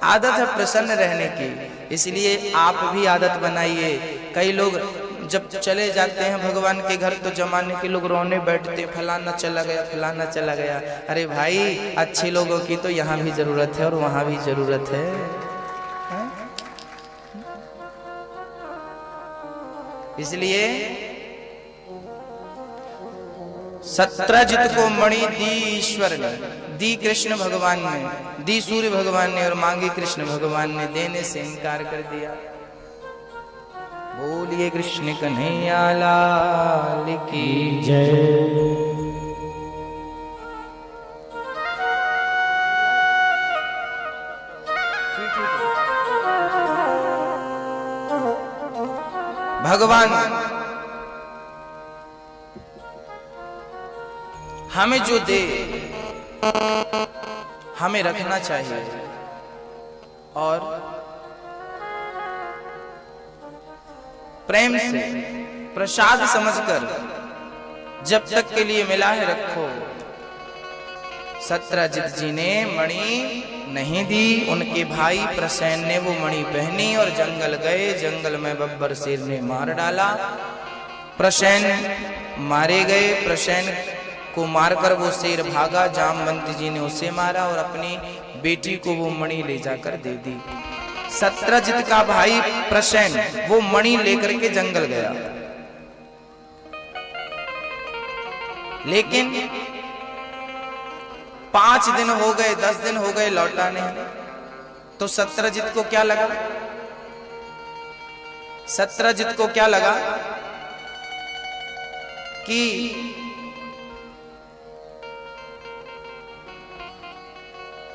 आदत है प्रसन्न रहने की, इसलिए आप भी आदत बनाइए। कई लोग जब चले जाते हैं भगवान के घर तो जमाने के लोग रोने बैठते, फलाना चला गया, फलाना चला गया। अरे भाई, अच्छे लोगों की तो यहाँ भी जरूरत है और वहां भी जरूरत है। इसलिए सत्रजित को मणि दी ईश्वर ने, दी कृष्ण भगवान ने, दी सूर्य भगवान ने और मांगी कृष्ण भगवान ने, देने से इनकार कर दिया। बोलिए कृष्ण कन्हैया लाल की जय। भगवान हमें जो दे हमें रखना चाहिए और प्रेम से प्रसाद समझकर जब तक के लिए मिला है रखो। सत्रजित जी ने मणि नहीं दी, उनके भाई प्रसेन ने वो मणि पहनी और जंगल गए। जंगल में बब्बर शेर ने मार डाला, प्रसेन मारे गए। प्रसेन को मारकर वो शेर भागा, जामवंत जी ने उसे मारा और अपनी बेटी को वो मणि ले जाकर दे दी। सत्रजित का भाई प्रसेन वो मणि लेकर के जंगल गया, लेकिन 5 दिन हो गए, 10 दिन हो गए, लौटा नहीं। तो सत्रजित को क्या लगा? सत्रजित को क्या लगा कि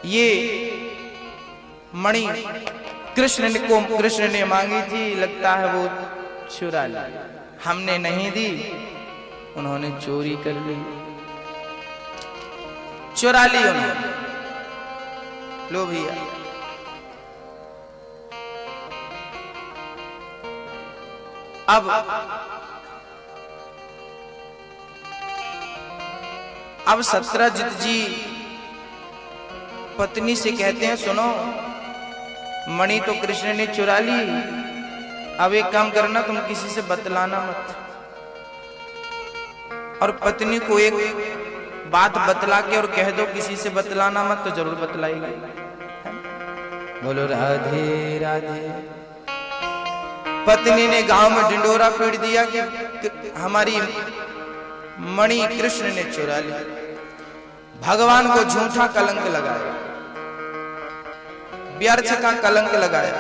ये मणि कृष्ण ने मांगी थी, लगता है वो चुरा ली, हमने नहीं दी, उन्होंने चोरी कर ली, चुरा ली उन्होंने। लो भैया, अब सत्रजित जी पत्नी से कहते हैं, सुनो, मणि तो कृष्ण ने चुरा ली, अब एक काम करना, तुम किसी से बतलाना मत। और पत्नी को एक बात बतला के और कह दो किसी से बतलाना मत, तो जरूर बतलाएगी। बोलो राधे राधे। पत्नी ने गांव में ढिंडोरा पीट दिया कि हमारी मणि कृष्ण ने चुरा ली। भगवान को झूठा कलंक लगाया, व्यर्थ का कलंक लगाया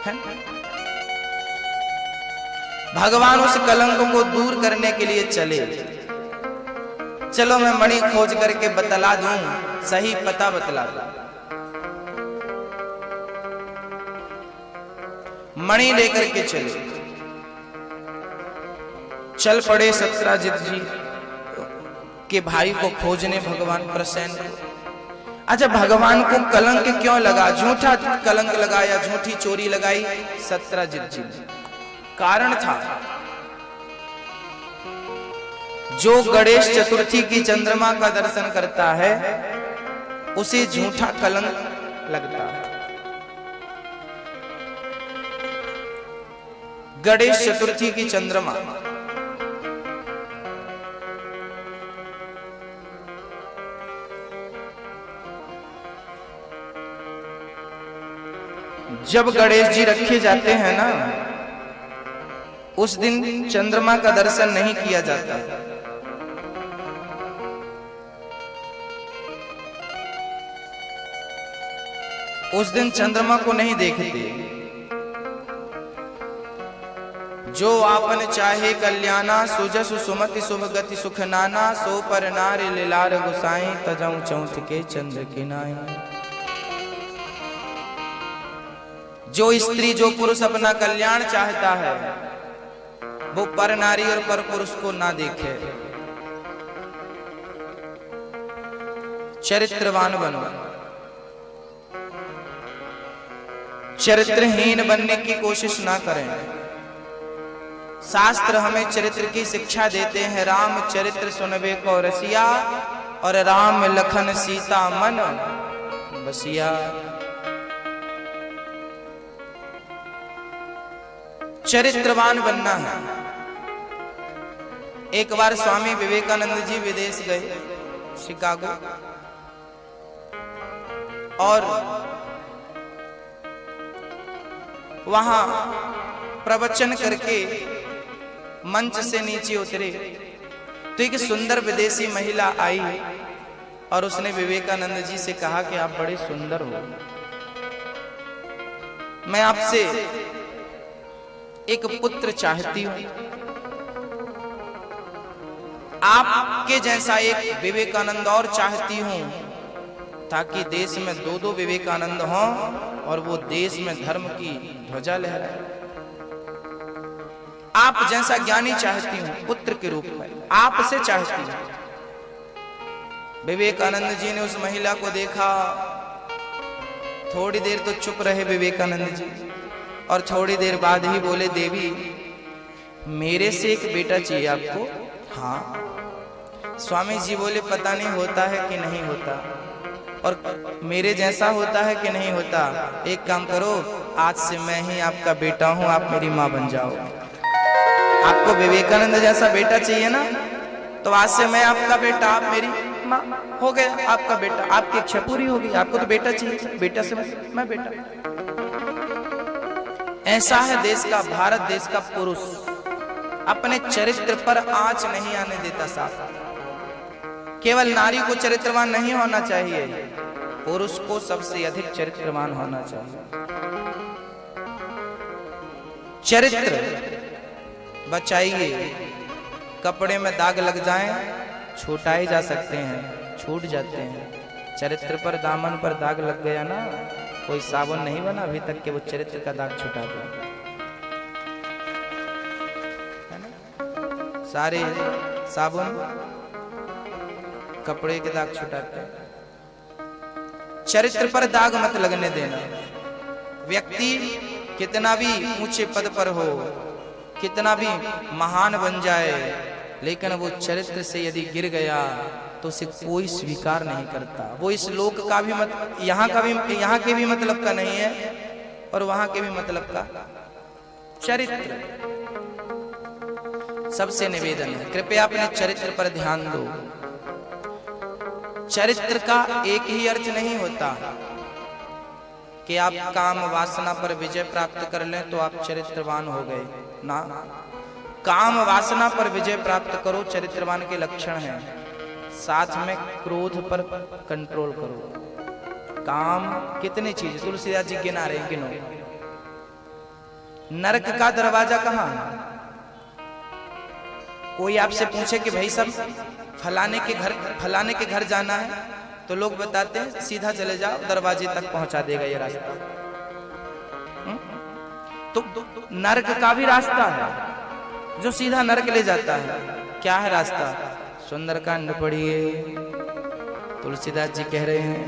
है। भगवान उस कलंक को दूर करने के लिए चले, चलो मैं मणि खोज करके बतला दूं, सही पता बतला दूं। मणि लेकर के चले, चल पड़े सत्रजित जी के भाई को खोजने, भगवान प्रसेन को। अच्छा, भगवान को कलंक क्यों लगा? झूठा कलंक लगाया, झूठी चोरी लगाई सत्रजित जी ने। कारण था, जो गणेश चतुर्थी की चंद्रमा का दर्शन करता है उसे झूठा कलंक लगता है। गणेश चतुर्थी की चंद्रमा जब गणेश जी रखे जाते हैं ना, उस दिन चंद्रमा का दर्शन नहीं किया जाता। उस दिन चंद्रमा को नहीं देखते। जो आपन चाहे कल्याणा, सुजसु सुमति शुभ गति सुख नाना, सो पर नारी लीलार गुसाई, तजऊ चौथ के चंद्र की नाई। जो स्त्री जो पुरुष अपना कल्याण चाहता है वो पर नारी और पर पुरुष को ना देखे, चरित्रवान बनो। चरित्रहीन बनने की कोशिश ना करें। शास्त्र हमें चरित्र की शिक्षा देते हैं। राम चरित्र सुनबे को रसिया, और राम लखन सीता मन बसिया। चरित्रवान बनना है। एक बार स्वामी विवेकानंद जी विदेश गए, शिकागो, और वहां प्रवचन करके मंच से नीचे उतरे तो एक सुंदर विदेशी महिला आई और उसने विवेकानंद जी से कहा कि आप बड़े सुंदर हो, मैं आपसे एक पुत्र चाहती हूं, आपके जैसा एक विवेकानंद और चाहती हूं, ताकि देश में दो दो विवेकानंद हों और वो देश में धर्म की ध्वजा लहराए। आप जैसा ज्ञानी चाहती हूं, पुत्र के रूप में आपसे चाहती हूं। विवेकानंद जी ने उस महिला को देखा, थोड़ी देर तो चुप रहे विवेकानंद जी, और थोड़ी देर बाद ही बोले, देवी मेरे से एक बेटा चाहिए आपको? हाँ। स्वामी जी बोले, पता नहीं होता है कि नहीं होता, और मेरे जैसा होता है कि नहीं होता। एक काम करो, आज से मैं ही आपका बेटा हूं, आप मेरी मां बन जाओ। आपको विवेकानंद जैसा बेटा चाहिए ना, तो आज से मैं आपका बेटा, आप मेरी मां। हो गया आपका बेटा, आपकी इच्छा पूरी होगी। आपको तो बेटा चाहिए, बेटा से मैं बेटा। ऐसा है देश का, भारत देश का पुरुष अपने चरित्र पर आंच नहीं आने देता साहब। केवल नारी को चरित्रवान नहीं होना चाहिए, पुरुष को सबसे अधिक चरित्रवान होना चाहिए। चरित्र बचाइए। कपड़े में दाग लग जाएं, छुटाए जा सकते हैं, छूट जाते हैं। चरित्र पर, दामन पर दाग लग गया ना, कोई साबुन नहीं बना अभी तक कि वो चरित्र का दाग छुटा दे। सारे साबुन कपड़े के दाग छुटाते हैं। चरित्र पर दाग मत लगने देना। व्यक्ति कितना भी ऊंचे पद पर हो, कितना भी महान बन जाए, लेकिन वो चरित्र से यदि गिर गया तो उसे कोई स्वीकार नहीं करता। वो इस लोक का भी यहाँ के भी मतलब का नहीं है, और वहां के भी मतलब का। चरित्र सबसे निवेदन है, कृपया अपने चरित्र पर ध्यान दो। चरित्र का एक ही अर्थ नहीं होता कि आप काम वासना पर विजय प्राप्त कर लें तो आप चरित्रवान हो गए ना। काम वासना पर विजय प्राप्त करो, चरित्रवान के लक्षण हैं। साथ में क्रोध पर कंट्रोल करो। काम कितनी चीज, तुलसीदास जी गिना रहे हैं, गिनो। नरक का दरवाजा कहां है? कोई आपसे पूछे कि भाई साहब फलाने के घर जाना है, तो लोग बताते हैं सीधा चले जाओ, दरवाजे तक पहुंचा देगा ये रास्ता। तो नरक का भी रास्ता है जो सीधा नरक ले जाता है। क्या है रास्ता? सुंदरकांड पढ़िए, तुलसीदास जी कह रहे हैं,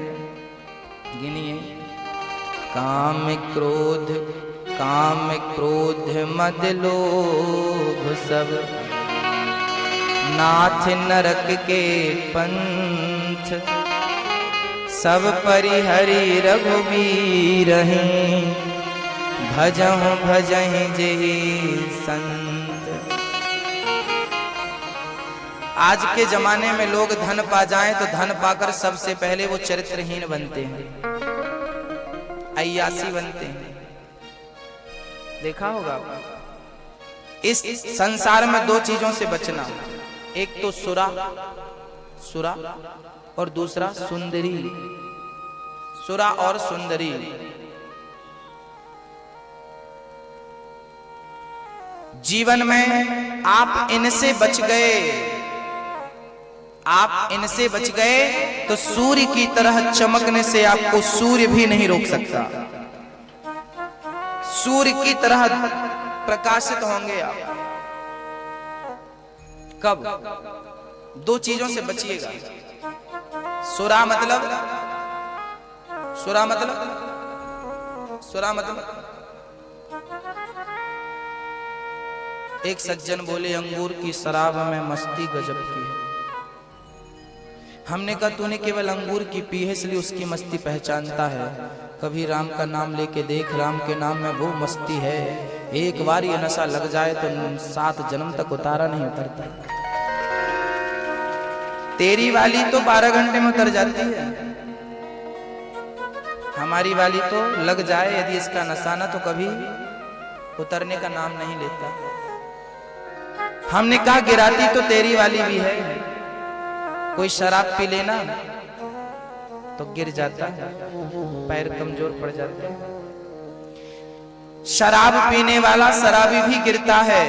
गिनिए। काम क्रोध मद लोभ सब, नाथ नरक के पंथ, सब परिहरि रघुबीर हैं, भजहु भजहि जेहि संत। आज के जमाने में लोग धन पा जाएं तो धन पाकर सबसे पहले वो चरित्रहीन बनते हैं, अय्यासी बनते हैं। देखा होगा इस संसार में दो चीजों से बचना, एक तो सुरा और दूसरा सुंदरी। सुरा और सुंदरी। जीवन में आप इनसे बच गए, तो सूर्य की तरह चमकने से आपको सूर्य भी नहीं रोक सकता। सूर्य की तरह प्रकाशित होंगे आप। कब? दो चीजों से बचिएगा। सुरा मतलब एक सज्जन बोले, अंगूर की शराब में मस्ती गजब की है। हमने कहा तूने केवल अंगूर की पी है इसलिए उसकी मस्ती पहचानता है। कभी राम का नाम लेके देख, राम के नाम में वो मस्ती है। एक बार ये नशा लग जाए तो 7 जन्म तक उतारा नहीं उतरता। तेरी वाली तो 12 घंटे में उतर जाती है, हमारी वाली तो लग जाए यदि इसका नशा ना तो कभी उतरने का नाम नहीं लेता। हमने कहा गिराती तो तेरी वाली भी है, कोई शराब पी लेना तो गिर जाता, पैर कमजोर पड़ जाते हैं। शराब पीने वाला शराबी भी गिरता है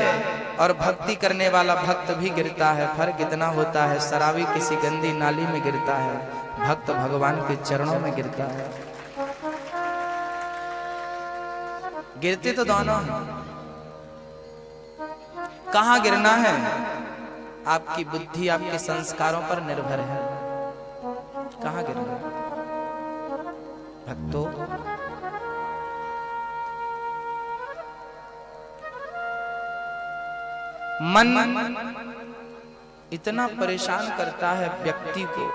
और भक्ति करने वाला भक्त भी गिरता है। फर्क इतना होता है, शराबी किसी गंदी नाली में गिरता है, भक्त भगवान के चरणों में गिरता है। गिरते तो दोनों हैं। कहां गिरना है आपकी बुद्धि आपके संस्कारों पर निर्भर है। कहां गिरना है भक्तों? मन इतना परेशान करता है व्यक्ति को,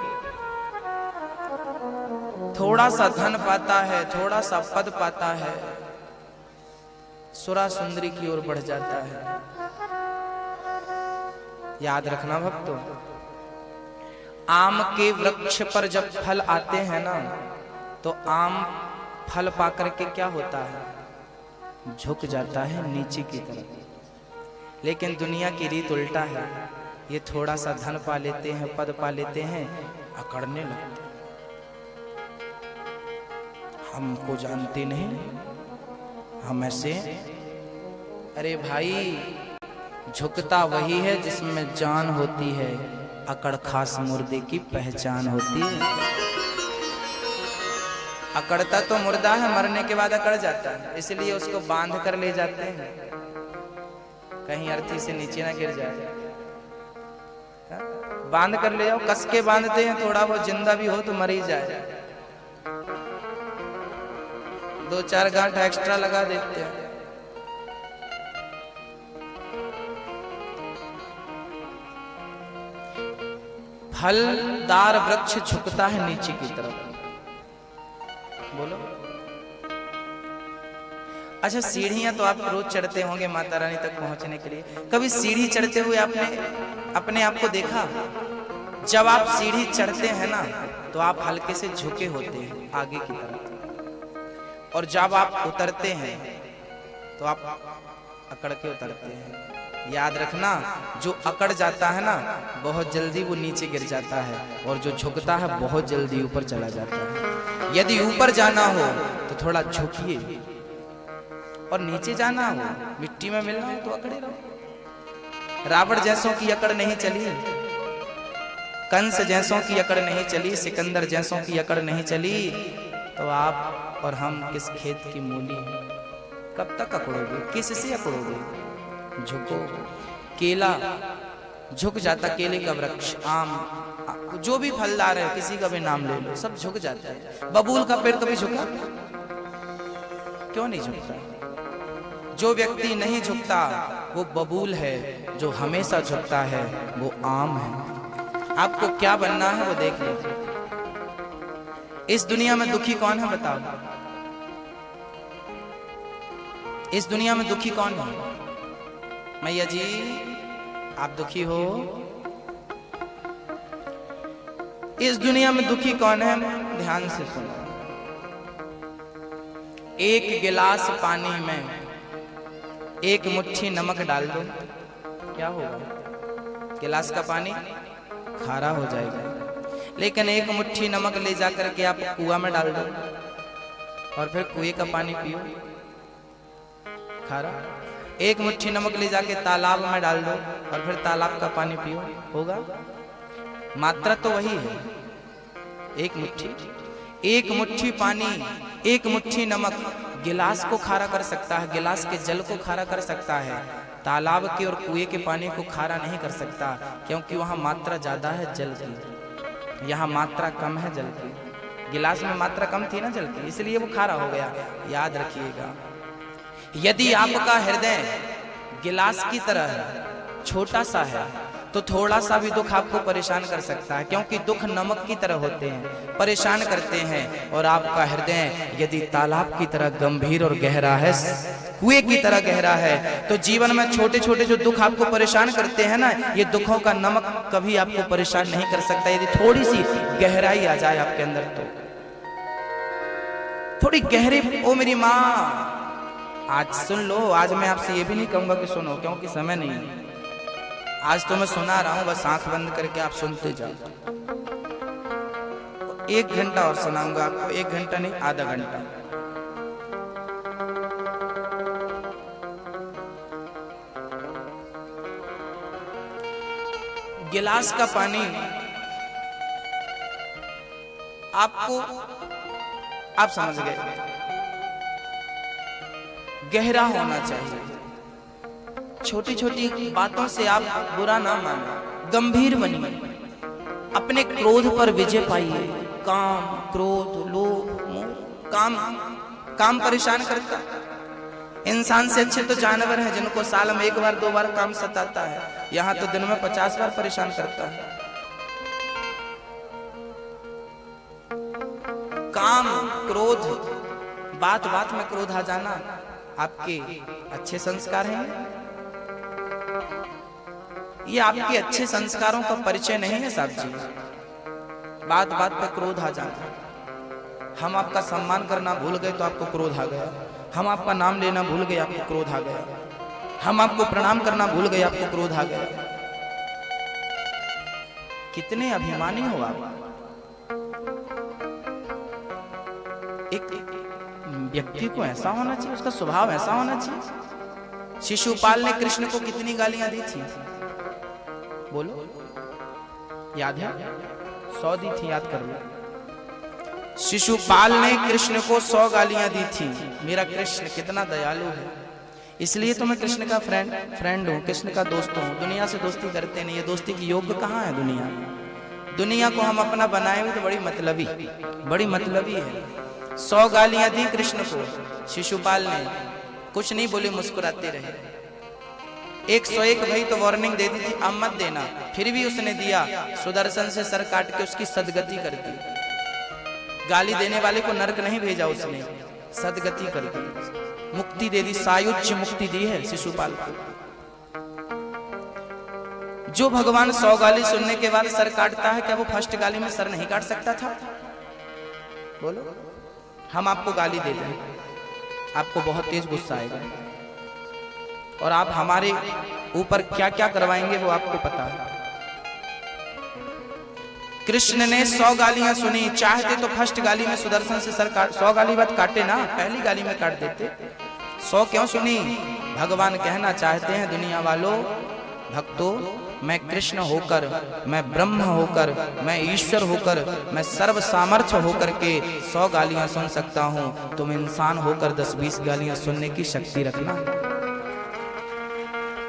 थोड़ा सा धन पाता है, थोड़ा सा पद पाता है, सुरा सुंदरी की ओर बढ़ जाता है। याद रखना भक्तों, आम के वृक्ष पर जब फल आते हैं ना तो आम फल पाकर के क्या होता है, झुक जाता है नीचे की तरफ। लेकिन दुनिया की रीत उल्टा है, ये थोड़ा सा धन पा लेते हैं, पद पा लेते हैं, अकड़ने लगते। हमको जानते नहीं, हम ऐसे। अरे भाई, झुकता वही है जिसमें जान होती है, अकड़ खास मुर्दे की पहचान होती है। अकड़ता तो मुर्दा है, मरने के बाद अकड़ जाता है, इसलिए उसको बांध कर ले जाते हैं, कहीं अर्थी से नीचे ना गिर जाए। बांध कर ले जाओ, कस के बांधते हैं, थोड़ा वो जिंदा भी हो तो मर ही जाए, 2-4 गांठ एक्स्ट्रा लगा देते हैं। फलदार वृक्ष झुकता है नीचे की तरफ। बोलो। अच्छा, सीढ़ियां तो आप रोज चढ़ते होंगे माता रानी तक पहुंचने के लिए, कभी सीढ़ी चढ़ते हुए आपने अपने आप को देखा? जब आप सीढ़ी चढ़ते हैं ना तो आप हल्के से झुके होते हैं आगे की तरफ, और जब आप उतरते हैं तो आप अकड़ के उतरते हैं। याद रखना, जो अकड़ जाता है ना बहुत जल्दी वो नीचे गिर जाता है, और जो झुकता है बहुत जल्दी ऊपर चला जाता है। यदि ऊपर जाना हो तो थोड़ा झुकिए, और नीचे जाना हो, मिट्टी में मिलना हो तो अकड़े रहो। रावण जैसों की अकड़ नहीं चली, कंस जैसों की अकड़ नहीं चली, सिकंदर जैसों की अकड़ नहीं चली, तो आप और हम किस खेत की मूली? कब तक अकड़ोगे? किससे अकड़ोगे? झुको। केला झुक जाता, केले का वृक्ष, आम, जो भी फलदार है किसी का भी नाम ले लो, सब झुक जाता है। बबूल का पेड़ कभी झुका? क्यों नहीं झुकता? जो व्यक्ति नहीं झुकता वो बबूल है, जो हमेशा झुकता है वो आम है। आपको क्या बनना है वो देख लीजिए। इस दुनिया में दुखी कौन है बताओ? इस दुनिया में दुखी कौन है? मैया जी, आप दुखी हो? इस दुनिया में दुखी कौन है? ध्यान से सुनो। एक गिलास पानी में एक मुट्ठी नमक डाल दो, क्या होगा? गिलास का पानी खारा हो जाएगा। लेकिन एक मुट्ठी नमक ले जाकर के आप कुआं में डाल दो और फिर कुएं का पानी पियो, खारा। एक मुट्ठी नमक ले जाके तालाब में डाल दो और फिर तालाब का पानी पियो, होगा? मात्रा तो वही है, एक मुट्ठी पानी, एक मुट्ठी नमक गिलास को खारा कर सकता है, गिलास के जल को खारा कर सकता है। तालाब के और कुएं के पानी को खारा नहीं कर सकता, क्योंकि वहां मात्रा ज्यादा है जल की, यहाँ मात्रा कम है जल की। गिलास में मात्रा कम थी ना जल की, इसलिए वो खारा हो गया। याद रखिएगा, यदि आपका हृदय गिलास की तरह छोटा सा है तो थोड़ा सा भी दुख आपको परेशान कर सकता है, क्योंकि दुख नमक की तरह होते हैं, परेशान करते हैं। और आपका हृदय यदि तालाब की तरह गंभीर और गहरा है, कुएं की तरह गहरा है, तो जीवन में छोटे छोटे जो दुख आपको परेशान करते हैं ना, ये दुखों का नमक कभी आपको परेशान नहीं कर सकता। यदि थोड़ी सी गहराई आ जाए आपके अंदर, तो थोड़ी गहरी। ओ मेरी माँ, आज सुन लो। आज मैं आपसे ये भी नहीं कहूंगा कि सुनो, क्योंकि समय नहीं है। आज तो मैं सुना रहा हूं, बस आंख बंद करके आप सुनते जाओ। 1 घंटा और सुनाऊंगा आपको, 1 घंटा नहीं, आधा घंटा। गिलास का पानी आपको, आप समझ गए, गहरा होना चाहिए। छोटी छोटी बातों से आप बुरा ना मानो, गंभीर बनिए, अपने क्रोध पर विजय पाइए। काम, क्रोध, लोभ, मोह, काम परेशान करता। इंसान से अच्छे तो जानवर हैं, जिनको साल में 1 बार 2 बार काम सताता है। यहां तो दिन में 50 बार परेशान करता है। काम, क्रोध, बात बात में क्रोध आ जाना आपके अच्छे संस्कार हैं? ये आपके अच्छे संस्कारों का परिचय नहीं है साहब जी। बात बात पे क्रोध आ जाना। हम आपका सम्मान करना भूल गए तो आपको क्रोध आ गया। हम आपका नाम लेना भूल गए, आपको क्रोध आ गया। हम आपको प्रणाम करना भूल गए, आपको क्रोध आ गया। कितने अभिमानी हो आप। एक व्यक्ति को ऐसा होना चाहिए, उसका स्वभाव ऐसा होना चाहिए। शिशुपाल ने कृष्ण को कितनी गालियां दी थी, बोलो, याद है? 100 दी थी, याद कर लो। शिशुपाल ने कृष्ण को 100 गालियां दी थी। मेरा कृष्ण कितना दयालु है, इसलिए तो मैं कृष्ण का फ्रेंड हूँ, कृष्ण का दोस्त हूँ। दुनिया से दोस्ती करते नहीं, ये दोस्ती की योग्य कहाँ है दुनिया को हम अपना बनाए हुए तो बड़ी मतलबी है। 100 गालियां दी कृष्ण को शिशुपाल ने, कुछ नहीं बोले, मुस्कुराते रहे। 101 भाई तो वार्निंग दे दी थी, अब मत देना, फिर भी उसने दिया। सुदर्शन से सर काट के उसकी सदगति कर दी। गाली देने वाले को नरक नहीं भेजा उसने, सदगति कर दी, मुक्ति दे दी, सायुज्य मुक्ति दी है शिशुपाल को। जो भगवान 100 गाली सुनने के बाद सर काटता है, क्या वो फर्स्ट गाली में सर नहीं काट सकता था? बोलो। हम आपको गाली दे दें, आपको बहुत तेज गुस्सा आएगा, और आप हमारे ऊपर क्या क्या करवाएंगे वो आपको पता है। कृष्ण ने 100 गालियां सुनी, चाहते तो फर्स्ट गाली में सुदर्शन से सर काट, 100 गाली बात काटे ना, पहली गाली में काट देते। 100 क्यों सुनी? भगवान कहना चाहते हैं, दुनिया वालों, भक्तों, मैं कृष्ण होकर, मैं ब्रह्म होकर, मैं ईश्वर होकर, मैं सर्व सामर्थ्य होकर के 100 गालियां सुन सकता हूं। तुम इंसान होकर 10-20 गालियां सुनने की शक्ति रखना।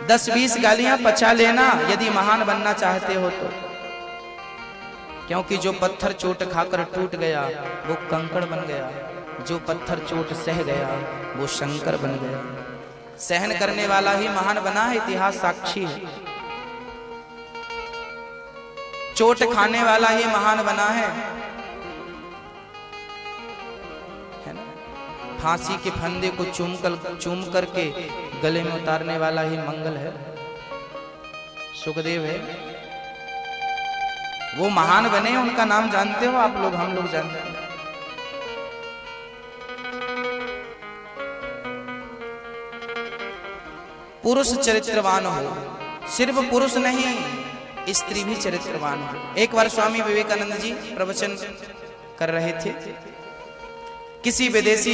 10-20 गालियां पचा लेना यदि महान बनना चाहते हो तो, क्योंकि जो पत्थर चोट खाकर टूट गया वो कंकड़ बन गया, जो पत्थर चोट सह गया वो शंकर बन गया। सहन करने वाला ही महान बना है, इतिहास साक्षी है। चोट खाने वाला ही महान बना है ना? फांसी के फंदे को चूम करके गले में उतारने वाला ही मंगल है, सुखदेव है। वो महान बने, उनका नाम जानते हो आप लोग, हम लोग जानते हैं। पुरुष चरित्रवान हो, सिर्फ पुरुष नहीं, स्त्री भी चरित्रवान हो। एक बार स्वामी विवेकानंद जी प्रवचन कर रहे थे, किसी विदेशी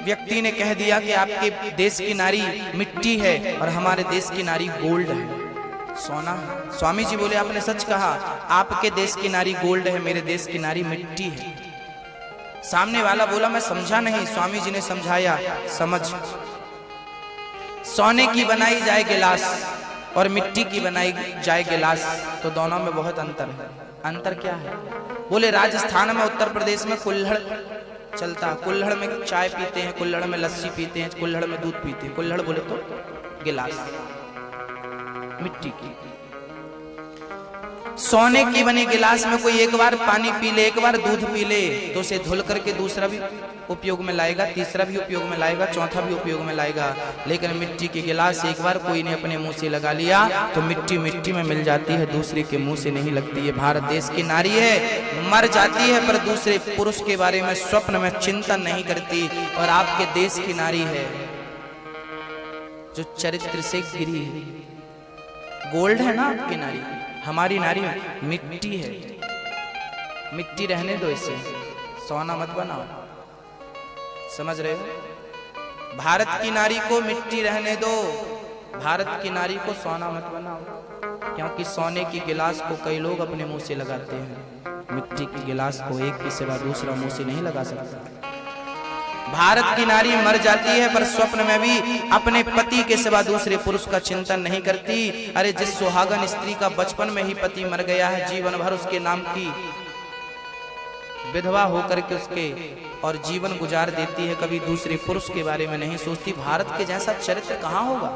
व्यक्ति ने कह दिया कि आपके देश की नारी मिट्टी है और हमारे देश की नारी गोल्ड है, सोना है। स्वामी जी बोले, आपने सच कहा, आपके देश की नारी गोल्ड है, मेरे देश की नारी मिट्टी है। सामने वाला बोला, मैं समझा नहीं। स्वामी जी ने समझाया, समझ, सोने की बनाई जाए गिलास और मिट्टी की बनाई जाए गिलास, तो दोनों में बहुत अंतर है। अंतर क्या है? बोले, राजस्थान में, उत्तर प्रदेश में कुल्हड़ चलता, कुल्हड़ में चाय पीते हैं, कुल्हड़ में लस्सी पीते हैं, कुल्हड़ में दूध पीते हैं। कुल्हड़ बोले तो गिलास मिट्टी की। सोने की बनी गिलास में कोई एक बार पानी पी ले, एक बार दूध पी ले, तो उसे धुल करके दूसरा भी उपयोग में लाएगा, तीसरा भी उपयोग में लाएगा, चौथा भी उपयोग में लाएगा। लेकिन मिट्टी की गिलास एक बार कोई ने अपने मुंह से लगा लिया तो मिट्टी मिट्टी में मिल जाती है, दूसरे के मुंह से नहीं लगती है। भारत देश की नारी है, मर जाती है पर दूसरे पुरुष के बारे में स्वप्न में चिंतन नहीं करती। और आपके देश की नारी है जो चरित्र से गिरी है, गोल्ड है ना आपकी नारी। हमारी नारी मिट्टी है, मिट्टी रहने दो, इसे सोना मत बनाओ, समझ रहे हो? भारत की नारी को मिट्टी रहने दो, भारत की नारी को सोना मत बनाओ। क्योंकि सोने की गिलास को कई लोग अपने मुंह से लगाते हैं, मिट्टी की गिलास को एक के सिवा दूसरा मुंह से नहीं लगा सकता। भारत की नारी मर जाती है पर स्वप्न में भी अपने पति के सिवा दूसरे पुरुष का चिंतन नहीं करती। अरे जिस सुहागन स्त्री का बचपन में ही पति मर गया है, जीवन भर उसके नाम की विधवा होकर के उसके और जीवन गुजार देती है, कभी दूसरे पुरुष के बारे में नहीं सोचती। भारत के जैसा चरित्र कहां होगा?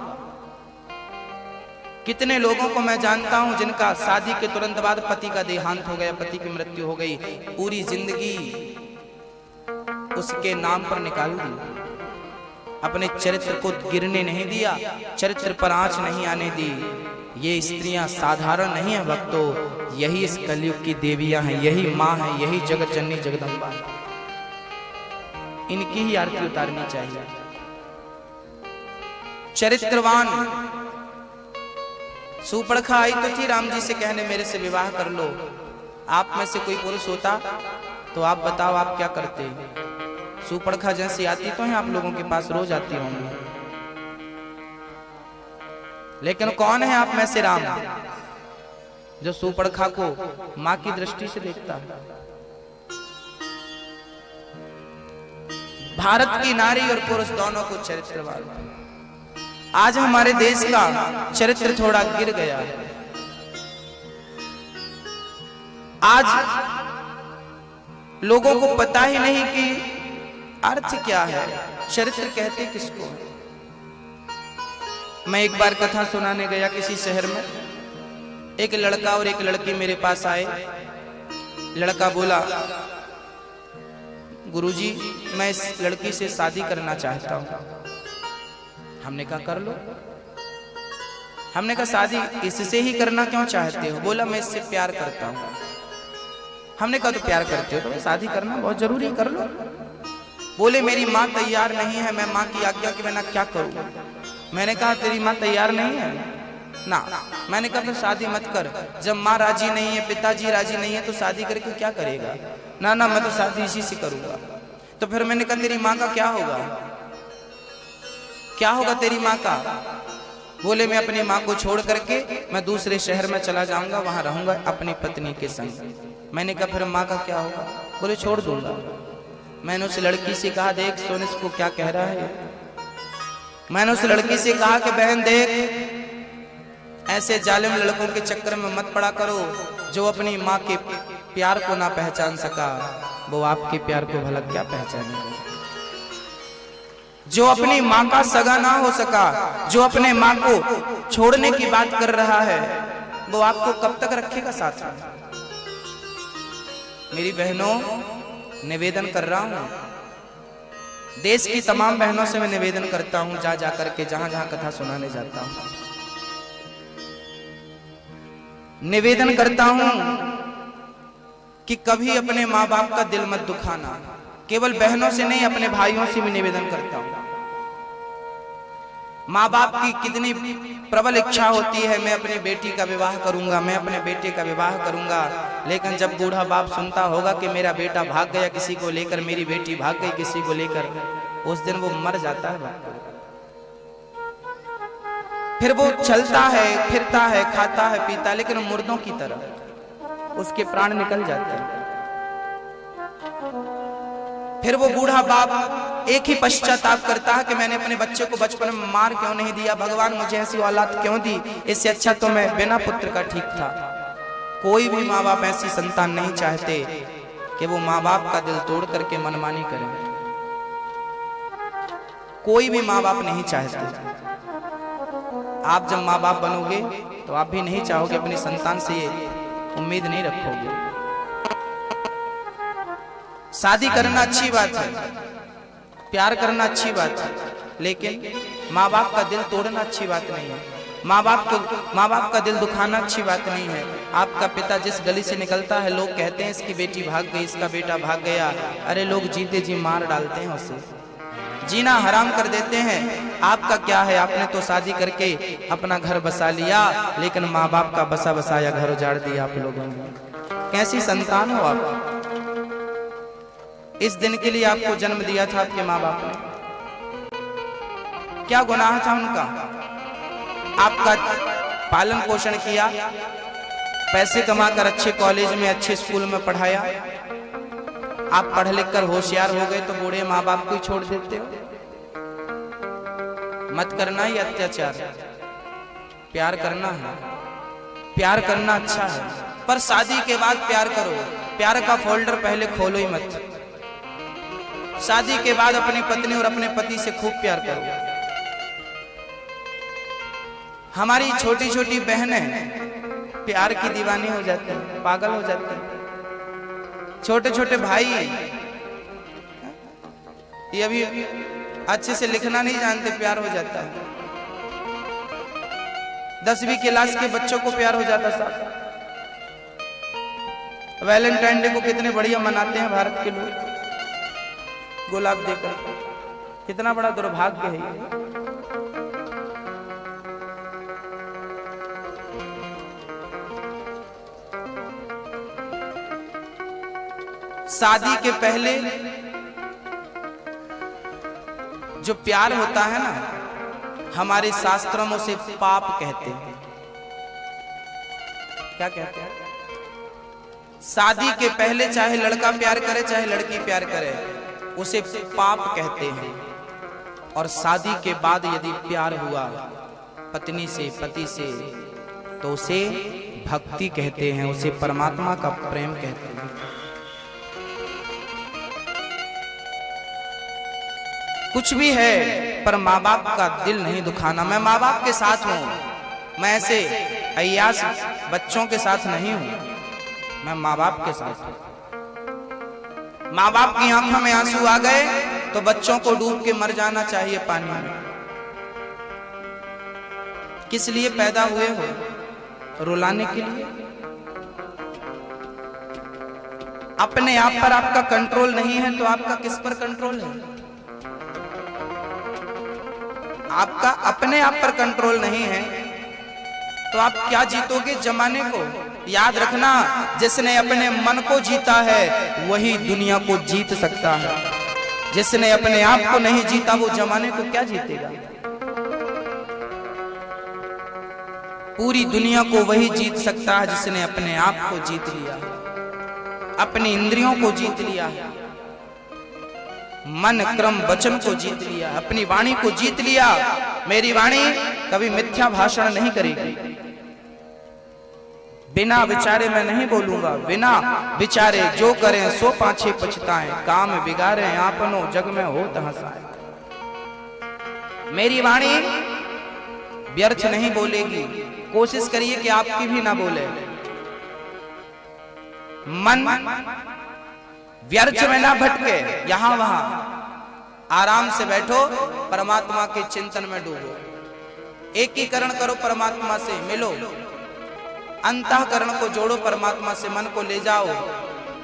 कितने लोगों को मैं जानता हूं जिनका शादी के तुरंत बाद पति का देहांत हो गया, पति की मृत्यु हो गई, पूरी जिंदगी उसके नाम पर निकाल दी, अपने चरित्र को गिरने नहीं दिया, चरित्र पर आंच नहीं आने दी। ये स्त्रियां साधारण नहीं है भक्तों, यही इस कलयुग की देवियां हैं, यही मां है, यही जगत जननी जगदम्बा। इनकी ही आरती उतारनी चाहिए। चरित्रवान सूपड़खा आई तो थी राम जी से कहने मेरे से विवाह कर लो। आप में से कोई पुरुष होता तो आप बताओ आप क्या करते? सूपड़खा जैसी आती तो है आप लोगों के पास रोज आती होंगी, लेकिन कौन है आप में से राम जो सूपड़खा को मां की दृष्टि से देखता है? भारत की नारी और पुरुष दोनों को चरित्रवान। आज हमारे देश का चरित्र थोड़ा गिर गया है। आज लोगों को पता ही नहीं कि अर्थ क्या है, चरित्र कहते किसको। मैं एक बार कथा सुनाने गया किसी शहर में, एक लड़का और एक लड़की मेरे पास आए। लड़का बोला गुरुजी मैं इस लड़की से शादी करना चाहता हूं। हमने कहा कर लो। हमने कहा शादी इससे ही करना क्यों चाहते हो? बोला मैं इससे प्यार करता हूं। हमने कहा तो प्यार करते हो तो शादी करना बहुत जरूरी है, कर लो। बोले मेरी माँ तैयार नहीं है, मैं माँ की आज्ञा के बिना क्या करूं? मैंने कहा तेरी माँ तैयार नहीं है ना। मैंने कहा फिर शादी मत कर, जब माँ राजी नहीं है, पिताजी राजी नहीं है तो शादी करके क्या करेगा? ना ना मैं तो शादी इसी से करूंगा। तो फिर मैंने कहा तेरी माँ का क्या होगा? क्या होगा तेरी माँ का? बोले मैं अपनी माँ को छोड़ करके मैं दूसरे शहर में चला जाऊंगा, वहां रहूंगा अपनी पत्नी के संग। मैंने कहा फिर माँ का क्या होगा? बोले छोड़ दूंगा। मैंने उस लड़की से कहा देख सुन इसको क्या कह रहा है। मैंने उस लड़की से कहा कि बहन देख ऐसे जालिम लड़कों के चक्कर में मत पड़ा करो। जो अपनी माँ के प्यार को ना पहचान सका वो आपके प्यार को भला क्या पहचानेगा? जो अपनी माँ का सगा ना हो सका, जो अपने माँ को छोड़ने की बात कर रहा है, वो आपको कब तक रखेगा साथ में? मेरी बहनों निवेदन कर रहा हूं, देश की तमाम बहनों से मैं निवेदन करता हूं, जा जा करके जहां जहां कथा सुनाने जाता हूं, निवेदन करता हूं कि कभी अपने माँ बाप का दिल मत दुखाना। केवल बहनों से नहीं अपने भाइयों से भी निवेदन करता हूं। माँ बाप की कितनी प्रबल इच्छा होती है मैं अपनी बेटी का विवाह करूंगा, मैं अपने बेटे का विवाह करूंगा, लेकिन जब बूढ़ा बाप सुनता होगा कि मेरा बेटा भाग गया किसी को लेकर, मेरी बेटी भाग गई किसी को लेकर, उस दिन वो मर जाता है। फिर वो चलता है, फिरता है, खाता है, पीता, लेकिन मुर्दों की तरह उसके प्राण निकल जाते हैं। फिर वो बूढ़ा बाप एक ही पश्चाताप करता है कि मैंने अपने बच्चे को बचपन में मार क्यों नहीं दिया, भगवान मुझे ऐसी औलाद क्यों दी, इससे अच्छा तो मैं बिना पुत्र का ठीक था। कोई भी माँ बाप ऐसी संतान नहीं चाहते कि वो माँ बाप का दिल तोड़ करके मनमानी करें। कोई भी माँ बाप नहीं चाहते। आप जब माँ बाप बनोगे तो आप भी नहीं चाहोगे अपनी संतान से उम्मीद नहीं रखोगे। शादी करना अच्छी बात है, प्यार करना अच्छी बात है, लेकिन माँ बाप का दिल तोड़ना अच्छी बात नहीं है। माँ बाप का दिल दुखाना अच्छी बात नहीं है। आपका पिता जिस गली से निकलता है, लोग कहते हैं इसकी बेटी भाग गई, इसका बेटा भाग गया। अरे लोग जीते जी मार डालते हैं उसे, जीना हराम कर देते हैं। आपका क्या है, आपने तो शादी करके अपना घर बसा लिया, लेकिन माँ बाप का बसा बसाया घर उजाड़ दिया आप लोगों ने। कैसी संतान हो आप? इस दिन के लिए आपको जन्म दिया था आपके माँ बाप ने, क्या गुनाह था उनका? आपका पालन पोषण किया, पैसे कमाकर अच्छे कॉलेज में अच्छे स्कूल में पढ़ाया। आप पढ़ लिख कर होशियार हो गए तो बूढ़े माँ बाप को ही छोड़ देते हो। मत करना ही अत्याचार, प्यार करना है, प्यार करना अच्छा है, पर शादी के बाद प्यार करो। प्यार का फोल्डर पहले खोलो ही मत। शादी के बाद अपनी पत्नी और अपने पति से खूब प्यार करो। हमारी छोटी छोटी बहनें प्यार की दीवानी हो जाती हैं, पागल हो जाती हैं। छोटे छोटे भाई ये अभी अच्छे से लिखना नहीं जानते, प्यार हो जाता है। 10वीं क्लास के बच्चों को प्यार हो जाता साहब। वैलेंटाइन डे को कितने बढ़िया मनाते हैं भारत के लोग, गुलाब देकर। कितना बड़ा दुर्भाग्य है ये। शादी के पहले जो प्यार होता है ना, हमारे शास्त्रों में उसे पाप कहते हैं। क्या कहते हैं? शादी के पहले चाहे लड़का प्यार करे चाहे लड़की प्यार करे, उसे पाप कहते हैं। और शादी के बाद यदि प्यार हुआ पत्नी से, पति से, तो उसे भक्ति कहते हैं, उसे परमात्मा का प्रेम कहते हैं। कुछ भी है, पर माँ बाप का दिल नहीं दुखाना। मैं माँ बाप के साथ हूं, मैं ऐसे अय्यास बच्चों के साथ नहीं हूं, मैं माँ बाप के साथ हूं। माँ बाप की आंखों में आंसू आ गए तो बच्चों को डूब के मर जाना चाहिए पानी में। किस लिए पैदा हुए हो? रुलाने के लिए? अपने आप पर आपका कंट्रोल नहीं है तो आपका किस पर कंट्रोल है? आपका अपने आप पर कंट्रोल नहीं है तो आप क्या जीतोगे जमाने को? याद रखना, जिसने अपने मन को जीता है वही दुनिया को जीत सकता है। जिसने अपने आप को नहीं जीता वो जमाने को क्या जीतेगा? पूरी दुनिया को वही जीत सकता है जिसने अपने आप को जीत लिया, अपनी इंद्रियों को जीत लिया, मन क्रम वचन को जीत लिया, अपनी वाणी को जीत लिया। मेरी वाणी कभी मिथ्या भाषण नहीं करेगी, बिना विचारे मैं नहीं बोलूंगा। बिना विचारे जो करें सो पाछे पछताएं, काम बिगाड़े आपनो जग में हो हंसाए। मेरी वाणी व्यर्थ नहीं बोलेगी। कोशिश करिए कि आपकी भी ना बोले। मन व्यर्थ में ना भटके, यहां वहां आराम से बैठो, परमात्मा के चिंतन में डूबो। एकीकरण करो, परमात्मा से मिलो, अंतःकरण को जोड़ो परमात्मा से, मन को ले जाओ,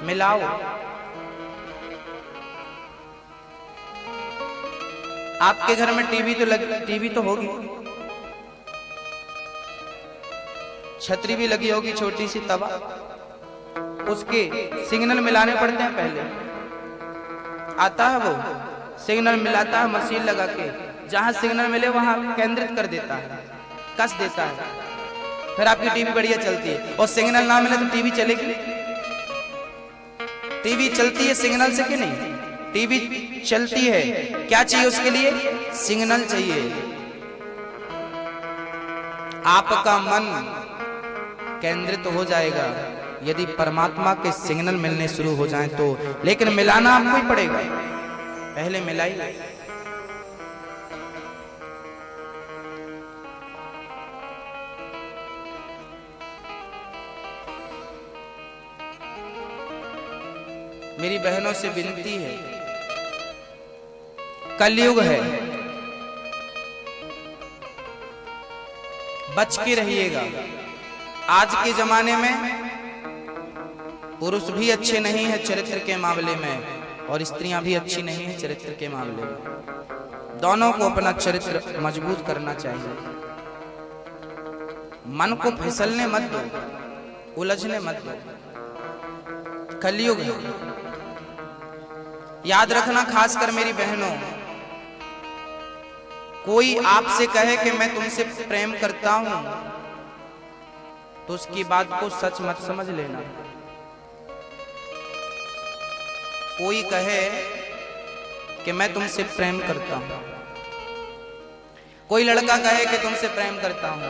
मिलाओ। आपके घर में टीवी तो होगी, छतरी भी लगी होगी, छोटी सी तवा, उसके सिग्नल मिलाने पड़ते हैं। पहले आता है वो सिग्नल मिलाता है मशीन लगा के, जहां सिग्नल मिले वहां केंद्रित कर देता है, कस देता है, फिर आपकी टीवी बढ़िया चलती है। और सिग्नल ना मिले तो टीवी चलेगी? टीवी चलती है सिग्नल से कि नहीं? टीवी चलती है, क्या चाहिए उसके लिए? सिग्नल चाहिए। आपका मन केंद्रित हो जाएगा यदि परमात्मा के सिग्नल मिलने शुरू हो जाएं तो, लेकिन मिलाना आपको ही पड़ेगा। पहले मिलाइए। मेरी बहनों से विनती है, कलयुग है, बच के रहिएगा। आज के जमाने में पुरुष भी अच्छे नहीं है चरित्र के मामले में, और स्त्रियां भी अच्छी नहीं है चरित्र के मामले में। दोनों को अपना चरित्र मजबूत करना चाहिए। मन को फिसलने मत दो, उलझने मत दो। कलयुग है, याद रखना। खासकर मेरी बहनों, कोई आपसे कहे कि मैं तुमसे प्रेम करता हूं, तो उसकी बात को सच मत समझ लेना। कोई कहे कि मैं तुमसे प्रेम करता हूं, कोई लड़का कहे कि तुमसे प्रेम करता हूं,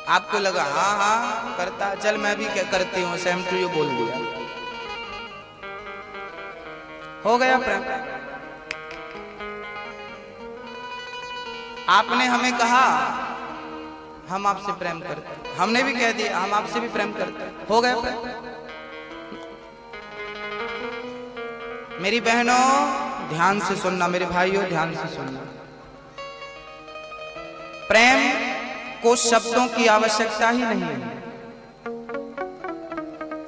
आपको लगा हाँ हाँ करता, चल मैं भी करती हूं, सेम टू यू बोल दिया, हो गया प्रेम। आपने हमें कहा हम आपसे प्रेम करते, हमने भी कह दिया हम आपसे भी प्रेम करते, हो गया प्रेम। मेरी बहनों ध्यान से सुनना, मेरे भाइयों ध्यान से सुनना। प्रेम को शब्दों की आवश्यकता ही नहीं है,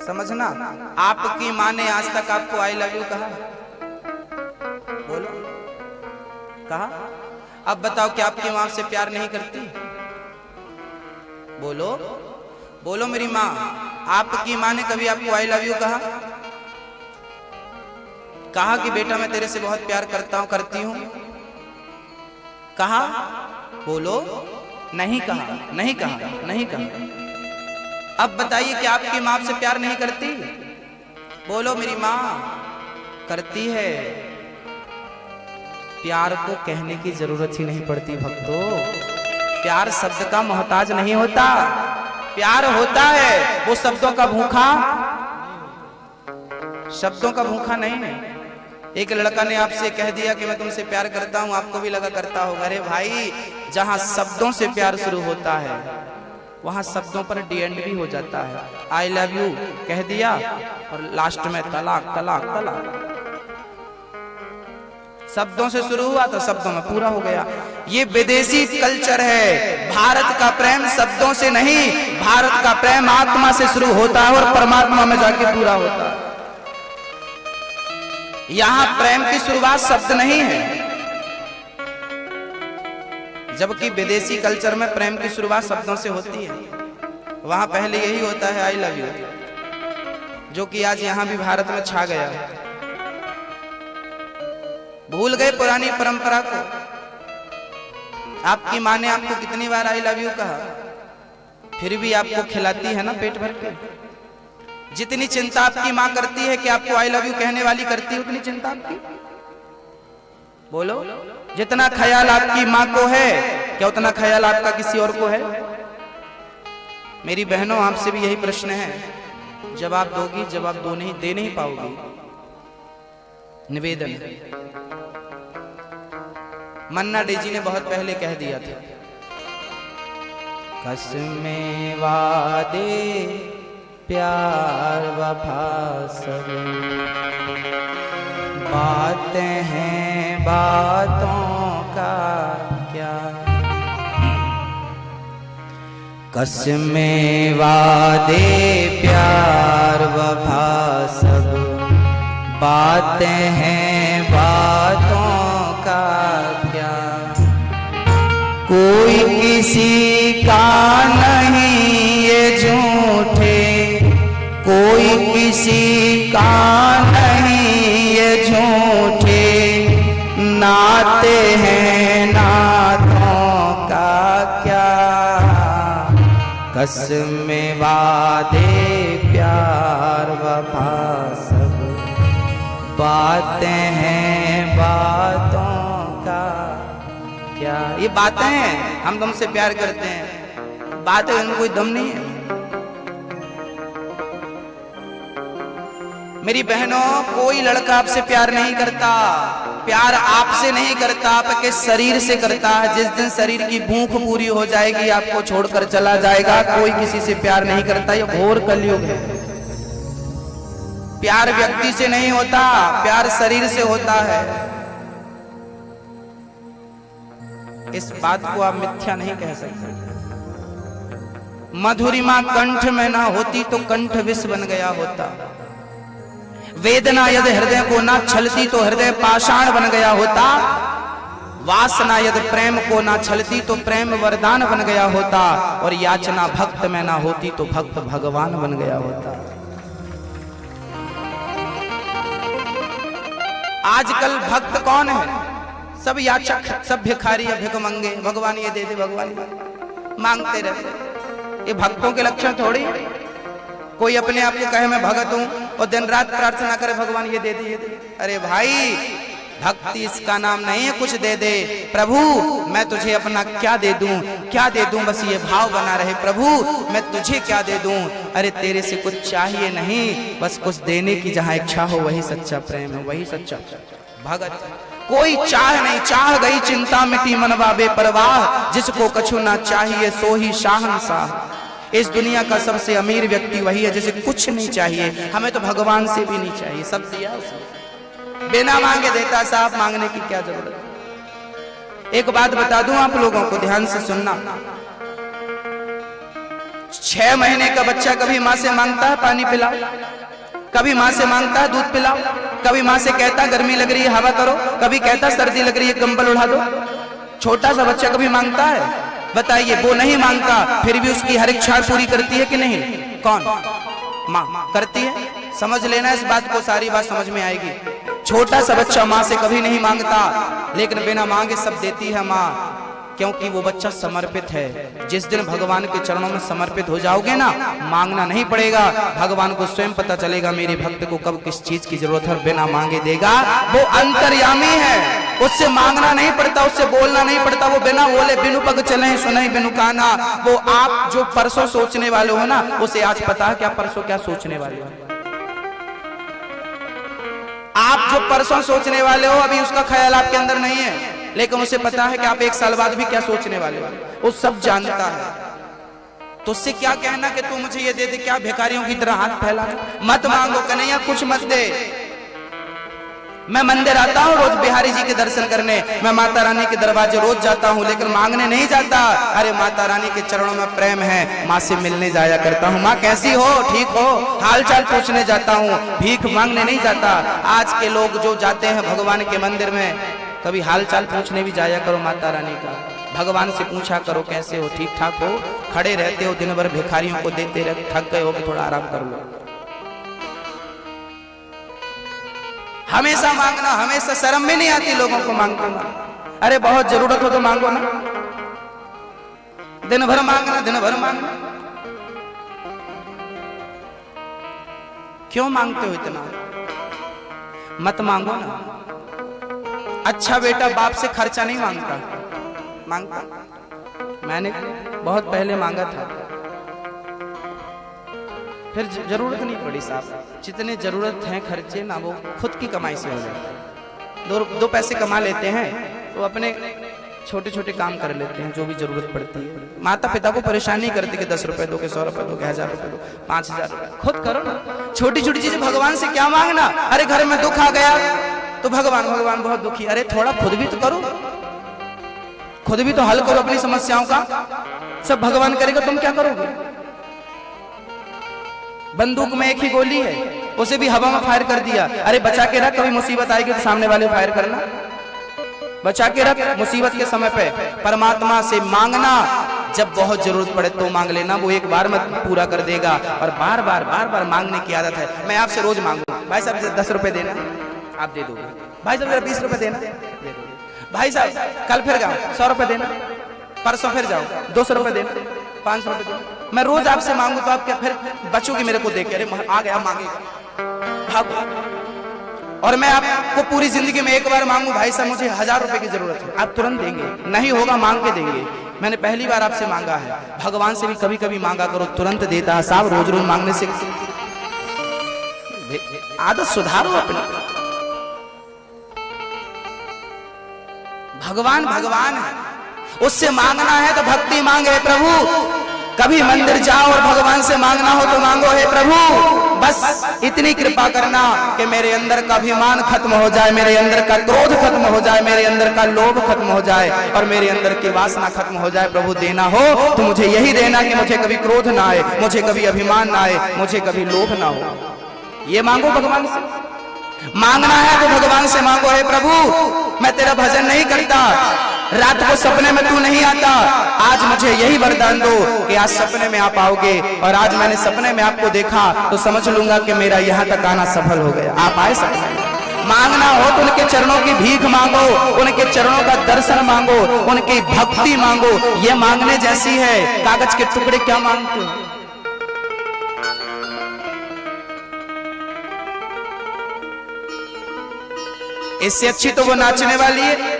समझना। आपकी माँ ने आज तक आपको आई लव यू कहा? बोलो, कहा? अब बताओ कि आपकी माँ से प्यार नहीं करती? बोलो बोलो मेरी माँ, आपकी माँ ने कभी आपको आई लव यू कहा? कहा कि बेटा मैं तेरे से बहुत प्यार करता हूं, करती हूं? कहा? बोलो, नहीं कहा, नहीं कहा, नहीं कहा। अब बताइए कि आपकी मां आपसे प्यार नहीं करती? बोलो मेरी मां करती है। प्यार को कहने की जरूरत ही नहीं पड़ती भक्तों। प्यार शब्द का मोहताज नहीं होता, प्यार होता है वो शब्दों का भूखा, शब्दों का भूखा नहीं है। एक लड़का ने आपसे कह दिया कि मैं तुमसे प्यार करता हूं, आपको भी लगा करता होगा। अरे भाई, जहां शब्दों से प्यार शुरू होता है वहां शब्दों पर डी एंड भी हो जाता है। आई लव यू कह दिया और लास्ट में तलाक तलाक तलाक। शब्दों से शुरू हुआ तो शब्दों में पूरा हो गया। ये विदेशी कल्चर है। भारत का प्रेम शब्दों से नहीं, भारत का प्रेम आत्मा से शुरू होता है और परमात्मा में जाके पूरा होता है। यहां प्रेम की शुरुआत शब्द नहीं है, जबकि विदेशी कल्चर में प्रेम की शुरुआत शब्दों से होती है। वहां पहले यही होता है आई लव यू, जो कि आज यहां भी भारत में छा गया है। भूल गए पुरानी परंपरा को। आपकी माँ ने आपको कितनी बार आई लव यू कहा, फिर भी आपको खिलाती है ना पेट भर के। जितनी चिंता आपकी माँ करती है कि आपको आई लव यू कहने वाली करती है, उतनी चिंता आपकी? बोलो, जितना ख्याल आपकी माँ को है क्या उतना ख्याल आपका किसी और को है? मेरी बहनों, आपसे भी यही प्रश्न है। जवाब दोगी, जवाब दे नहीं पाओगी। निवेदन, मन्ना डे जी ने बहुत पहले कह दिया था, कसमें वादे प्यार वफा सब बातें हैं बातों का क्या। कसमें वादे प्यार वफा सब बातें हैं बातों का क्या। कोई किसी का नहीं ये झूठे, कोई किसी का नहीं ये झूठे, नाते हैं नातों का क्या। कसमें वादे प्यार वफा सब बातें हैं बातों का क्या। ये बातें हैं, हम तुमसे प्यार करते हैं, बातें उनमें कोई दम नहीं है। मेरी बहनों, कोई लड़का आपसे प्यार नहीं करता। प्यार आपसे नहीं करता, आपके शरीर से करता है। जिस दिन शरीर की भूख पूरी हो जाएगी आपको छोड़कर चला जाएगा। कोई किसी से प्यार नहीं करता। ये घोर कलयुग है। प्यार व्यक्ति से नहीं होता, प्यार शरीर से होता है। इस बात को आप मिथ्या नहीं कह सकते। मधुरिमा कंठ में ना होती तो कंठ विष बन गया होता। वेदना यदि हृदय को ना छलती तो हृदय पाषाण बन गया होता। वासना यदि प्रेम को ना छलती तो प्रेम वरदान बन गया होता। और याचना भक्त में ना होती तो भक्त भगवान बन गया होता। आजकल भक्त कौन है? सब याचक, सब भिखारी, भिखमंगे। भगवान ये दे दे, भगवान मांगते रहते। ये भक्तों के लक्षण थोड़ी। कोई अपने आप को कहे मैं भगत हूं और दिन रात प्रार्थना करे भगवान ये दे दे, ये दे। अरे भाई, भक्ति इसका नाम नहीं है कुछ दे दे। प्रभु मैं तुझे अपना क्या दे दूं, क्या दे दूं, बस ये भाव बना रहे। प्रभु मैं तुझे क्या दे दूं? अरे तेरे से कुछ चाहिए नहीं, बस कुछ देने की जहां इच्छा हो वही सच्चा प्रेम है, वही सच्चा भगत। कोई चाह नहीं, चाह गई चिंता मिटी मनवा बेपरवाह। जिसको कछु ना चाहिए सो ही शाहंशाह। इस दुनिया का सबसे अमीर व्यक्ति वही है जिसे कुछ नहीं चाहिए। हमें तो भगवान से भी नहीं चाहिए, सब दिया उसने, बिना मांगे देता। साहब मांगने की क्या जरूरत। एक बात बता दूं आप लोगों को, ध्यान से सुनना। 6 महीने का बच्चा कभी माँ से मांगता है पानी पिलाओ, कभी माँ से मांगता है दूध पिलाओ, कभी माँ से कहता है गर्मी लग रही है हवा करो, कभी कहता सर्दी लग रही है कंबल उड़ा दो। छोटा सा बच्चा कभी मांगता है? बताइए। वो नहीं मांगता, फिर भी उसकी हर इच्छा पूरी करती है कि नहीं? कौन? माँ करती है। समझ लेना इस बात को, सारी बात समझ में आएगी। छोटा सा बच्चा माँ से कभी नहीं मांगता, लेकिन बिना मांगे सब देती है माँ, क्योंकि वो बच्चा समर्पित है। जिस दिन भगवान के चरणों में समर्पित हो जाओगे ना, मांगना नहीं पड़ेगा। भगवान को स्वयं पता चलेगा मेरे भक्त को कब किस चीज की जरूरत है, बिना मांगे देगा। वो अंतर्यामी है, उससे मांगना नहीं पड़ता, उससे बोलना नहीं पड़ता। वो बिना बोले बिनु पग चले सुने बिनु काना। वो आप जो परसों सोचने वाले हो ना, उसे आज पता है क्या परसों क्या सोचने वाले हो। आप जो परसों सोचने वाले हो अभी उसका ख्याल आपके अंदर नहीं है, लेकिन उसे पता है कि आप 1 साल बाद भी क्या सोचने वाले हो। वो सब जानता है। तो उससे क्या कहना कि तू मुझे ये दे दे, क्या भिखारियों की तरह हाथ फैला। मत मांगो कन्हैया, कुछ मत दे। मैं मंदिर आता हूँ रोज बिहारी जी के दर्शन करने, मैं माता रानी के दरवाजे रोज जाता हूँ, लेकिन मांगने नहीं जाता। अरे माता रानी के चरणों में प्रेम है, माँ से मिलने जाया करता हूँ। माँ कैसी हो, ठीक हो, हाल चाल पूछने जाता हूँ, भीख मांगने नहीं जाता। आज के लोग जो जाते हैं भगवान के मंदिर में, कभी हाल चाल पूछने भी जाया करो माता रानी का। भगवान से पूछा करो कैसे हो, ठीक ठाक हो। खड़े रहते हो दिन भर भिखारियों को देते रहे, थक गए हो कि थोड़ा आराम कर लो। हमेशा मांगना, हमेशा शर्म भी नहीं आती लोगों को मांगते ना। अरे बहुत जरूरत हो तो मांगो ना, दिन भर मांगना, दिन भर मांगना। क्यों मांगते हो इतना? मत मांगो ना। अच्छा बेटा बाप से खर्चा नहीं मांगता, मांगता। मैंने बहुत पहले मांगा था, फिर जरूरत नहीं पड़ी साहब। जितने जरूरत हैं खर्चे ना, वो खुद की कमाई से हो जाते। 2 पैसे कमा लेते हैं तो अपने छोटे छोटे काम कर लेते हैं जो भी जरूरत पड़ती है। माता पिता को परेशान नहीं करते कि 10 रुपए दो, 100 रुपए दो, 1000 रुपए दो, 5000 रुपए। खुद करो ना। छोटी छोटी चीजें भगवान से क्या मांगना। अरे घर में दुख आ गया तो भगवान बहुत दुखी। अरे थोड़ा खुद भी तो करो, खुद भी तो हल करो अपनी समस्याओं का। सब भगवान करेगा, तुम क्या करोगे? बंदूक में एक ही गोली है, उसे भी हवा में फायर कर दिया। अरे बचा के रख, कभी मुसीबत आएगी तो सामने वाले फायर करना। बचा के रख, मुसीबत के समय पे परमात्मा से मांगना। जब बहुत जरूरत पड़े तो मांग लेना, वो एक बार में पूरा कर देगा। और बार बार मांगने की आदत है। मैं आपसे रोज मांगू, भाई साहब 10 रुपए देना, आप दे दोगे। भाई साहब 20 रुपए देना, दे दोगे। भाई साहब कल फिर जाओ 100 रुपए देना, परसों फिर जाओ 200 रुपए देना, 500 रुपए देना। मैं रोज आपसे मांगू तो आप क्या फिर बचोगे मेरे को देख के? अरे आ गया मांगेगा, भागो। और मैं आपको पूरी जिंदगी में एक बार मांगू, भाई साहब मुझे 1000 रुपए की जरूरत है, आप तुरंत देंगे? नहीं होगा, मांग के देंगे। मैंने पहली बार आपसे मांगा है। भगवान से भी कभी कभी मांगा करो, तुरंत देता है साहब। रोज रोज मांगने से आदत सुधारो अपनी। भगवान भगवान है, उससे मांगना है तो भक्ति मांगे। प्रभु कभी मंदिर जाओ और भगवान से मांगना हो तो मांगो, हे प्रभु बस इतनी कृपा करना कि मेरे अंदर का अभिमान खत्म हो जाए, मेरे अंदर का क्रोध खत्म हो जाए, मेरे अंदर का लोभ खत्म हो जाए और मेरे अंदर की वासना खत्म हो जाए। प्रभु देना हो तो मुझे यही देना कि मुझे कभी क्रोध ना आए, मुझे कभी अभिमान ना आए, मुझे कभी लोभ ना हो। ये मांगो भगवान से। मांगना है तो भगवान से मांगो, हे प्रभु मैं तेरा भजन नहीं करता, रात को सपने में तू नहीं आता, आज मुझे यही वरदान दो कि आज सपने में आप आओगे और आज मैंने सपने में आपको देखा तो समझ लूंगा कि मेरा यहाँ तक आना सफल हो गया। आप आए सपने में। मांगना हो तो उनके चरणों की भीख मांगो, उनके चरणों का दर्शन मांगो, उनकी भक्ति मांगो। ये मांगने जैसी है। कागज के टुकड़े क्या मांगते हो? इससे अच्छी तो वो नाचने वाली है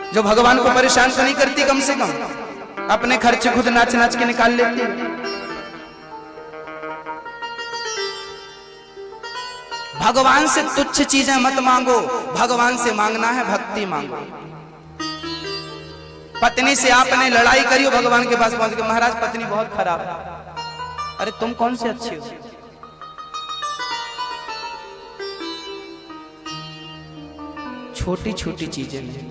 जो भगवान को परेशान तो नहीं करती, कम से कम अपने खर्च खुद नाच नाच के निकाल लेती है। भगवान से तुच्छ चीजें मत मांगो, भगवान से मांगना है भक्ति मांगो। पत्नी से आपने लड़ाई करी हो, भगवान के पास पहुंच के महाराज पत्नी बहुत खराब है। अरे तुम कौन से अच्छे हो? छोटी छोटी चीजें नहीं,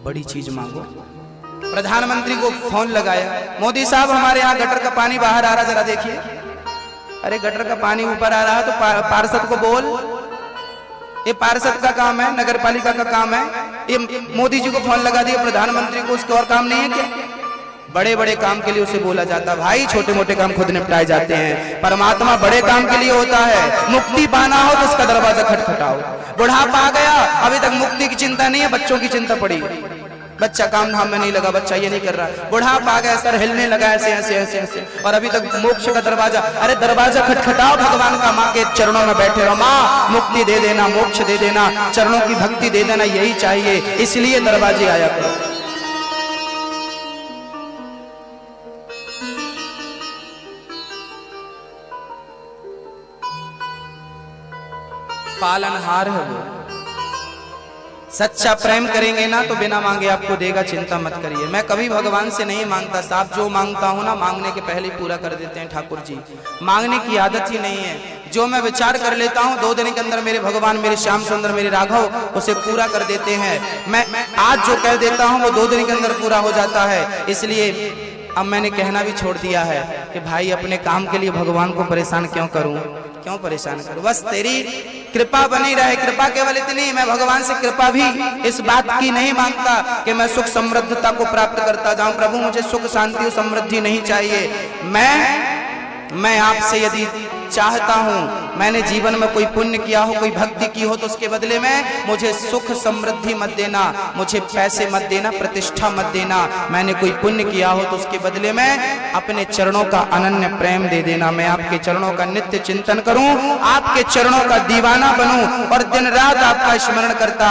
बड़ी चीज मांगो। प्रधानमंत्री को फोन लगाया, मोदी साहब हमारे यहाँ गटर का पानी बाहर आ रहा, जरा देखिए। अरे गटर का पानी ऊपर आ रहा है तो पार्षद को बोल, ये पार्षद का काम है, नगर पालिका का काम है। ये मोदी जी को फोन लगा दिया प्रधानमंत्री को, उसको और काम नहीं है क्या? बड़े बड़े काम के लिए उसे बोला जाता है। भाई छोटे मोटे काम खुद निपटाए जाते हैं, परमात्मा बड़े काम के लिए होता है। मुक्ति पाना हो तो उसका दरवाजा खटखटाओ। बुढ़ापा आ गया, अभी तक मुक्ति की चिंता नहीं है, बच्चों की चिंता पड़ी। बच्चा काम धाम में नहीं लगा, बच्चा ये नहीं कर रहा। बुढ़ापा आ गया, सर हिलने लगा ऐसे ऐसे ऐसे ऐसे, और अभी तक मोक्ष का दरवाजा। अरे दरवाजा खटखटाओ भगवान का, माँ के चरणों में बैठे रहो। माँ मुक्ति दे देना, मोक्ष दे देना, चरणों की भक्ति दे देना, यही चाहिए। इसलिए दरवाजे आया करो। पालनहार है वो। सच्चा प्रेम करेंगे ना तो बिना मांगे आपको देगा, चिंता मत करिए। मैं कभी भगवान से नहीं मांगता साहब, जो मांगता हूं ना मांगने के पहले पूरा कर देते हैं ठाकुर जी। मांगने की आदत ही नहीं है। जो मैं विचार कर लेता हूं 2 दिन के अंदर मेरे भगवान, मेरे श्याम सुंदर, मेरे राघव उसे पूरा कर देते हैं। मैं आज जो कह देता हूं वो 2 दिन के अंदर पूरा हो जाता है। इसलिए अब मैंने कहना भी छोड़ दिया है कि भाई अपने काम के लिए भगवान को परेशान क्यों करूं, क्यों परेशान करूं। बस तेरी कृपा बनी रहे। कृपा केवल इतनी, मैं भगवान से कृपा भी इस बात की नहीं मांगता कि मैं सुख समृद्धता को प्राप्त करता जाऊं। प्रभु मुझे सुख शांति और समृद्धि नहीं चाहिए। मैं आपसे यदि चाहता हूं, मैंने जीवन में कोई पुण्य किया हो, कोई भक्ति की हो, तो उसके बदले में मुझे सुख समृद्धि मत देना, मुझे पैसे मत देना, प्रतिष्ठा मत देना। मैंने कोई पुण्य किया हो तो उसके बदले में अपने चरणों का अनन्य प्रेम दे देना। मैं आपके चरणों का नित्य चिंतन करूं, आपके चरणों का दीवाना बनूं और दिन रात आपका स्मरण करता।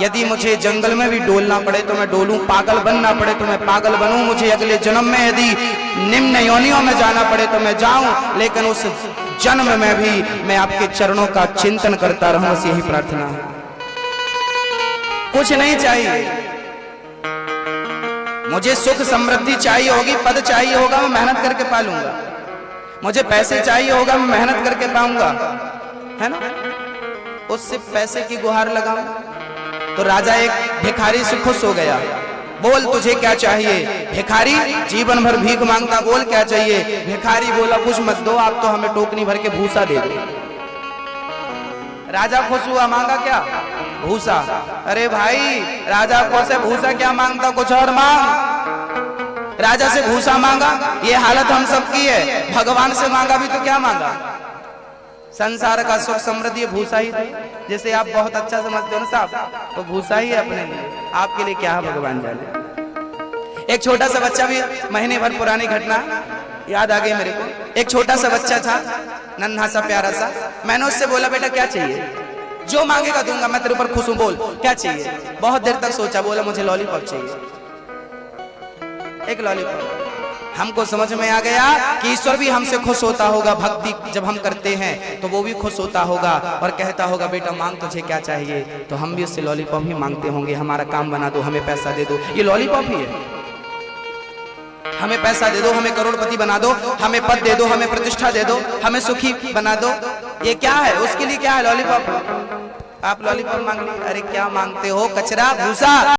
यदि मुझे जंगल में भी डोलना पड़े तो मैं डोलूं, पागल बनना पड़े तो मैं पागल बनूं, मुझे अगले जन्म में यदि निम्न योनियों में जाना पड़े तो मैं जाऊं, लेकिन उस जन्म में भी मैं आपके चरणों का चिंतन करता रहूं। बस यही प्रार्थना है, कुछ नहीं चाहिए। मुझे सुख समृद्धि चाहिए होगी, पद चाहिए होगा, मैं मेहनत करके पालूंगा। मुझे पैसे चाहिए होगा, मैं मेहनत करके पाऊंगा, है ना। उससे पैसे की गुहार लगाऊं तो राजा एक भिखारी से खुश हो गया। बोल तुझे क्या चाहिए? भिखारी जीवन भर भीख मांगता, बोल क्या चाहिए? भिखारी बोला कुछ मत दो, आप तो हमें टोकनी भर के भूसा दे दो। राजा खुश हुआ, मांगा क्या? भूसा। अरे भाई राजा को से भूसा क्या मांगता, कुछ और मांग। राजा से भूसा मांगा, ये हालत हम सबकी है। भगवान से मांगा भी तो क्या मांगा? संसार का सुख समृद्धि भूसा ही दे। जैसे आप बहुत अच्छा समझते हो ना साहब, तो भूसा ही है अपने लिए, आपके लिए क्या है भगवान जाने। एक छोटा सा बच्चा भी, महीने भर पुरानी घटना याद आ गई मेरे को। एक छोटा सा बच्चा था, नन्हा सा प्यारा सा। मैंने उससे बोला बेटा क्या चाहिए? जो मांगेगा दूंगा, मैं तेरे ऊपर खुश हूं, बोल क्या चाहिए? बहुत देर तक सोचा, बोला मुझे लॉलीपॉप चाहिए, एक लॉलीपॉप। हमको समझ में आ गया कि ईश्वर भी हमसे खुश होता होगा। भक्ति जब हम करते हैं तो वो भी खुश होता होगा और कहता होगा बेटा मांग तुझे क्या चाहिए। तो हम भी उससे लॉलीपॉप ही मांगते होंगे, हमारा काम बना दो, हमें पैसा दे दो। ये लॉलीपॉप ही है, हमें पैसा दे दो, हमें करोड़पति बना दो, हमें पद दे दो, हमें प्रतिष्ठा दे दो, हमें सुखी बना दो। ये क्या है? उसके लिए क्या है? लॉलीपॉप। आप लॉलीपॉप मांग ली, अरे क्या मांगते हो? कचरा भूसा।